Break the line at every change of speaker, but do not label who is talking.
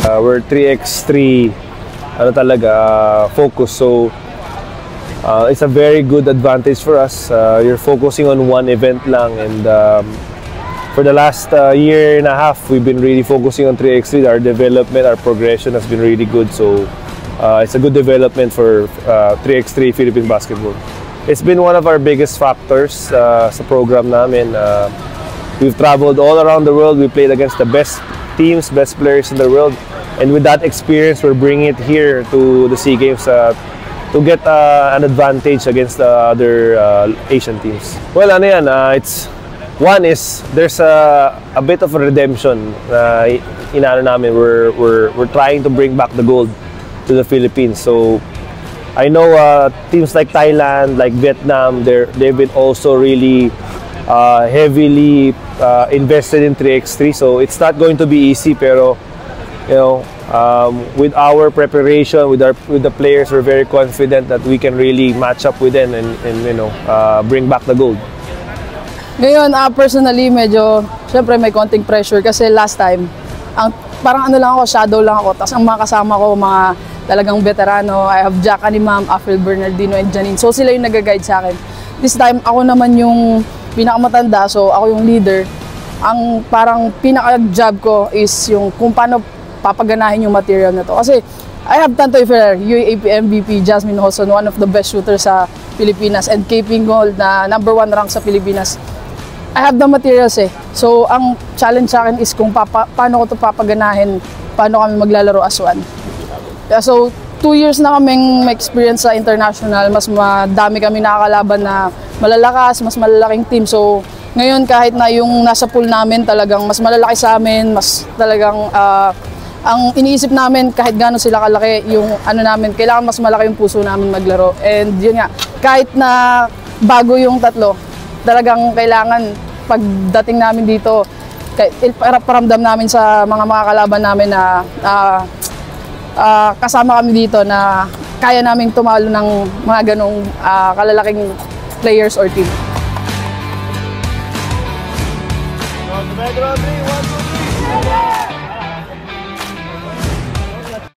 We're 3x3 ano talaga focus, so it's a very good advantage for us. You're focusing on one event lang, and for the last year and a half we've been really focusing on 3x3. Our development, our progression has been really good, so it's a good development for 3x3 Philippine basketball. It's been one of our biggest factors sa program namin. We've traveled all around the world. We played against the best teams, best players in the world, and with that experience we're bringing it here to the SEA Games to get an advantage against the other Asian teams. Well, ano yan, one is there's a bit of a redemption. Inaano namin, we're trying to bring back the gold to the Philippines. So I know teams like Thailand, like Vietnam, they've been also really heavily invested in 3x3. So it's not going to be easy, pero you know, with our preparation, with the players, we're very confident that we can really match up with them and you know, bring back the gold.
Ngayon, personally, medyo, syempre may konting pressure kasi last time, parang ano lang ako, shadow lang ako. Tapos ang mga kasama ko, mga talagang veterano. I have Jack Animam, Afil Bernardino, and Janine. So sila yung nag-guide sa akin. This time, ako naman yung pinakamatanda, so ako yung leader. Ang parang pinaka-job ko is yung kung paano papaganahin yung material na to. Kasi I have Tantoy Ferrer, UAAP MVP, Jasmine Hoson, one of the best shooters sa Pilipinas, and Kaping Gold na #1 rank sa Pilipinas. I have the materials eh. So ang challenge sa akin is kung paano ko to papaganahin, paano kami maglalaro as one. So 2 years na kaming may experience sa international, mas madami kami nakakalaban na malalakas, mas malalaking team. So ngayon kahit na yung nasa pool namin talagang mas malalaki sa amin, mas talagang ang iniisip namin kahit gaano sila kalaki, yung ano namin, kailangan mas malaki yung puso namin maglaro. And yun nga, kahit na bago yung tatlo, talagang kailangan pagdating namin dito, paramdam namin sa mga kalaban namin na kasama kami dito na kaya naming tumalo ng mga ganong kalalaking players or team.